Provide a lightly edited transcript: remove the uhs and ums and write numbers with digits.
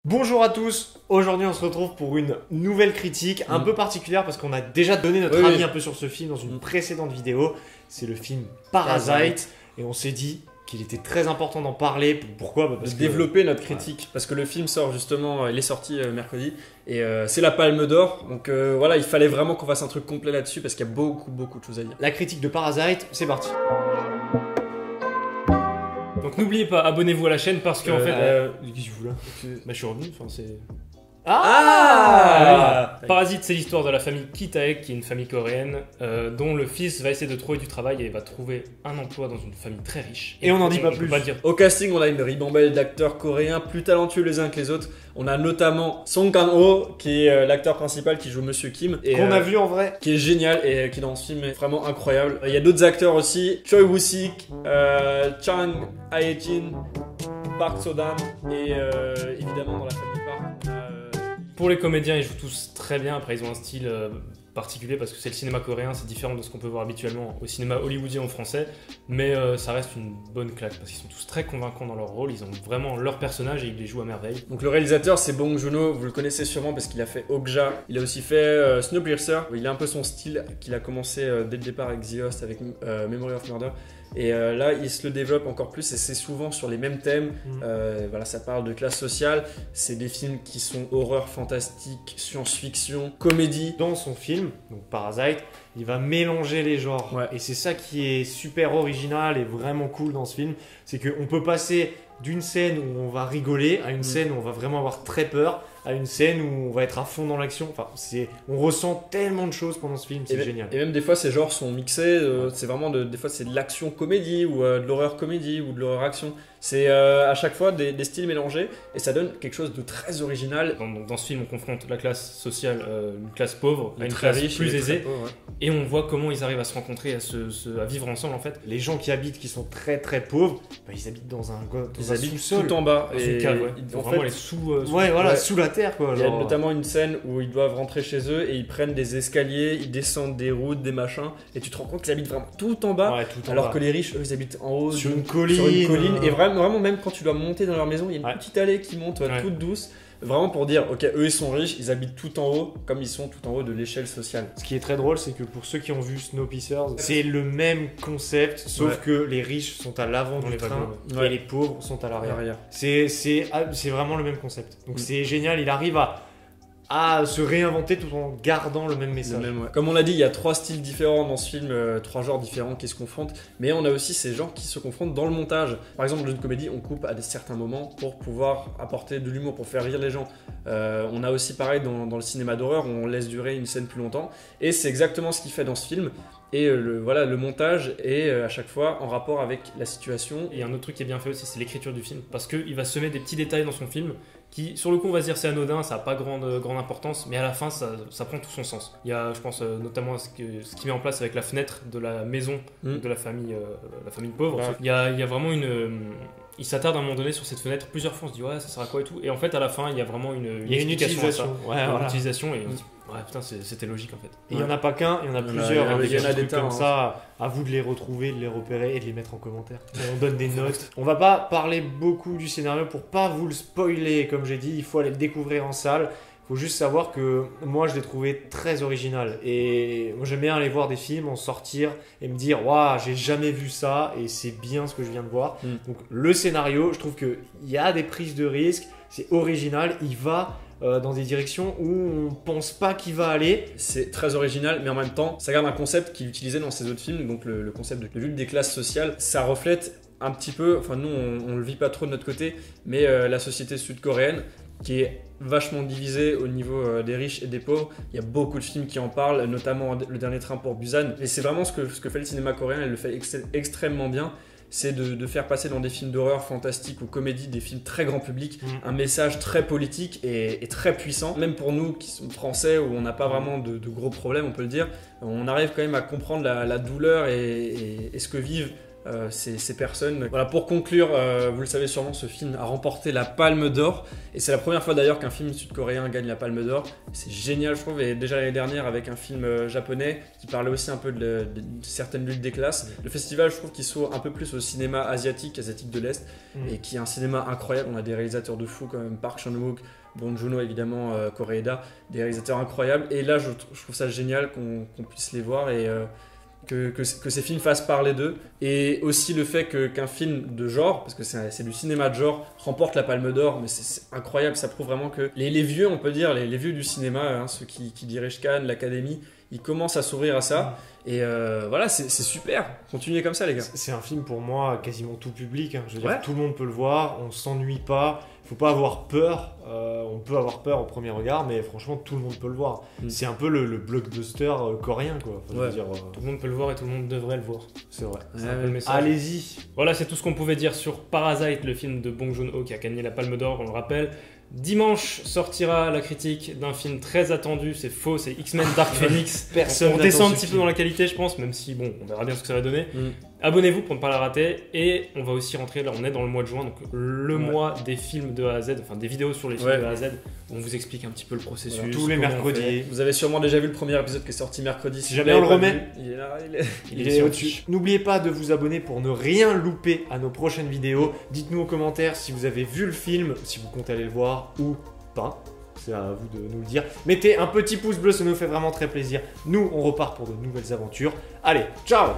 Bonjour à tous, aujourd'hui on se retrouve pour une nouvelle critique un peu particulière parce qu'on a déjà donné notre avis un peu sur ce film dans une précédente vidéo. C'est le film Parasite et on s'est dit qu'il était très important d'en parler. Pourquoi? Parce que développer notre critique, parce que le film sort justement, il est sorti mercredi et c'est la Palme d'Or, donc voilà, il fallait vraiment qu'on fasse un truc complet là-dessus parce qu'il y a beaucoup de choses à dire. La critique de Parasite, c'est parti. Donc n'oubliez pas, abonnez-vous à la chaîne parce qu'en fait... Qu'est-ce que vous là? Bah je suis revenu, enfin c'est... Parasite, c'est l'histoire de la famille Kitaek, qui est une famille coréenne, dont le fils va essayer de trouver du travail et va trouver un emploi dans une famille très riche. Et on n'en dit pas plus. Au casting, on a une ribambelle d'acteurs coréens plus talentueux les uns que les autres. On a notamment Song Kang-ho, qui est l'acteur principal qui joue Monsieur Kim. Qu'on a vu en vrai. Qui est génial et qui dans ce film est vraiment incroyable. Il y a d'autres acteurs aussi, Choi Woo-sik, Chang Hae-jin, Park So-dam et évidemment dans la famille Park. Pour les comédiens, ils jouent tous très bien. Après, ils ont un style particulier parce que c'est le cinéma coréen, c'est différent de ce qu'on peut voir habituellement au cinéma hollywoodien en français. Mais ça reste une bonne claque parce qu'ils sont tous très convaincants dans leur rôle. Ils ont vraiment leur personnage et ils les jouent à merveille. Donc le réalisateur, c'est Bong Joon-ho. Vous le connaissez sûrement parce qu'il a fait Okja. Il a aussi fait Snowpiercer. Il a un peu son style qu'il a commencé dès le départ avec The Host, avec Memory of Murder. Et là, il se le développe encore plus et c'est souvent sur les mêmes thèmes. Voilà, ça parle de classe sociale. C'est des films qui sont horreur, fantastique, science-fiction, comédie. Dans son film, donc Parasite, il va mélanger les genres. Ouais. Et c'est ça qui est super original et vraiment cool dans ce film. C'est qu'on peut passer d'une scène où on va rigoler à une scène où on va vraiment avoir très peur, à une scène où on va être à fond dans l'action. Enfin, on ressent tellement de choses pendant ce film, c'est génial. Et même des fois, ces genres sont mixés. C'est vraiment des fois, c'est de l'action comédie ou de l'horreur comédie ou de l'horreur action. C'est à chaque fois des styles mélangés et ça donne quelque chose de très original. Dans ce film, on confronte la classe sociale, une classe pauvre, à une très classe riche, plus aisée. Pauvre, ouais. Et on voit comment ils arrivent à se rencontrer, à vivre ensemble en fait. Les gens qui habitent, qui sont très pauvres, bah, ils habitent dans un sous-sol. Tout en bas. Dans une cave, ouais. En Vraiment, fait, aller sous la terre quoi. Il y a notamment une scène où ils doivent rentrer chez eux et ils prennent des escaliers, ils descendent des routes, des machins, et tu te rends compte qu'ils habitent vraiment tout en bas, alors que les riches, eux, ils habitent en haut, sur une colline. Et vraiment, même quand tu dois monter dans leur maison, il y a une petite allée qui monte toute douce. Vraiment pour dire, ok, eux ils sont riches, ils habitent tout en haut, comme ils sont tout en haut de l'échelle sociale. Ce qui est très drôle, c'est que pour ceux qui ont vu Snowpiercer, c'est le même concept, sauf que les riches sont à l'avant du train et les pauvres sont à l'arrière. C'est vraiment le même concept. Donc c'est génial, il arrive à se réinventer tout en gardant le même message. Comme on l'a dit, il y a 3 styles différents dans ce film, 3 genres différents qui se confrontent, mais on a aussi ces genres qui se confrontent dans le montage. Par exemple, dans une comédie, on coupe à certains moments pour pouvoir apporter de l'humour, pour faire rire les gens. On a aussi pareil dans le cinéma d'horreur, où on laisse durer une scène plus longtemps, et c'est exactement ce qu'il fait dans ce film. Et le montage est à chaque fois en rapport avec la situation. Et un autre truc qui est bien fait aussi, c'est l'écriture du film, parce qu'il va semer des petits détails dans son film qui, sur le coup, on va se dire c'est anodin, ça n'a pas grande importance, mais à la fin, ça prend tout son sens. Il y a, je pense, notamment à ce qu'il met en place avec la fenêtre de la maison de la famille pauvre. Ouais. Il y a vraiment il s'attarde à un moment donné sur cette fenêtre plusieurs fois, on se dit ouais ça sert à quoi et tout, et en fait à la fin il y a vraiment une utilisation une utilisation et on se dit ouais putain c'était logique en fait. Et il n'y en a pas qu'un, il y en a plusieurs, il y en a des tas comme ça, à vous de les retrouver, de les repérer et de les mettre en commentaire. On donne des notes. On va pas parler beaucoup du scénario pour pas vous le spoiler, comme j'ai dit, il faut aller le découvrir en salle. Faut juste savoir que moi je l'ai trouvé très original et moi j'aime bien aller voir des films, en sortir et me dire waouh j'ai jamais vu ça et c'est bien ce que je viens de voir. Donc le scénario, je trouve qu'il y a des prises de risques, c'est original, il va dans des directions où on pense pas qu'il va aller. C'est très original, mais en même temps ça garde un concept qu'il utilisait dans ses autres films, donc le concept de lutte des classes sociales. Ça reflète un petit peu, enfin nous on le vit pas trop de notre côté, mais la société sud-coréenne qui est vachement divisée au niveau des riches et des pauvres. Il y a beaucoup de films qui en parlent, notamment Le Dernier Train pour Busan. Et c'est vraiment ce que fait le cinéma coréen, il le fait extrêmement bien. C'est de faire passer dans des films d'horreur, fantastique ou comédie, des films très grand public, un message très politique et très puissant. Même pour nous qui sommes français, où on n'a pas vraiment de gros problèmes, on peut le dire, on arrive quand même à comprendre la douleur et ce que vivent ces personnes. Voilà, pour conclure, vous le savez sûrement, ce film a remporté la Palme d'Or. Et c'est la première fois d'ailleurs qu'un film sud-coréen gagne la Palme d'Or. C'est génial, je trouve. Et déjà l'année dernière, avec un film japonais qui parlait aussi un peu de certaines luttes des classes. Le festival, je trouve qu'il s'ouvre un peu plus au cinéma asiatique de l'Est, et qui est un cinéma incroyable. On a des réalisateurs de fou quand même, Park Chan-wook, Bong Joon-ho évidemment, Koreeda, des réalisateurs incroyables. Et là, je trouve ça génial qu'on puisse les voir et que ces films fassent parler d'eux. Et aussi le fait qu'un film de genre, parce que c'est du cinéma de genre, remporte la Palme d'Or, mais c'est incroyable. Ça prouve vraiment que les vieux, on peut dire, les vieux du cinéma, hein, ceux qui dirigent Cannes, l'Académie, ils commencent à s'ouvrir à ça. Et voilà, c'est super. Continuez comme ça, les gars. C'est un film pour moi quasiment tout public. Hein. Je veux dire, tout le monde peut le voir, on s'ennuie pas. Il faut pas avoir peur. On peut avoir peur au premier regard, mais franchement, tout le monde peut le voir. C'est un peu le blockbuster coréen, quoi. Enfin, je veux dire, tout le monde peut le voir et tout le monde devrait le voir. C'est vrai. C'est un peu le message. Allez-y. Voilà, c'est tout ce qu'on pouvait dire sur Parasite, le film de Bong Joon-ho qui a gagné la Palme d'Or, on le rappelle. Dimanche sortira la critique d'un film très attendu, c'est faux, c'est X-Men Dark Phoenix. On descend un petit peu dans la qualité, je pense, même si bon, on verra bien ce que ça va donner. Abonnez-vous pour ne pas la rater, et on va aussi rentrer, là on est dans le mois de juin, donc le mois des films de A à Z, enfin des vidéos sur les films de A à Z, où on vous explique un petit peu le processus. Voilà, tous les mercredis. Vous avez sûrement déjà vu le premier épisode qui est sorti mercredi. Si jamais on le remet, il est là, il est au-dessus. N'oubliez pas de vous abonner pour ne rien louper à nos prochaines vidéos. Dites-nous en commentaire si vous avez vu le film, si vous comptez aller le voir ou pas. C'est à vous de nous le dire. Mettez un petit pouce bleu, ça nous fait vraiment très plaisir. Nous, on repart pour de nouvelles aventures. Allez, ciao!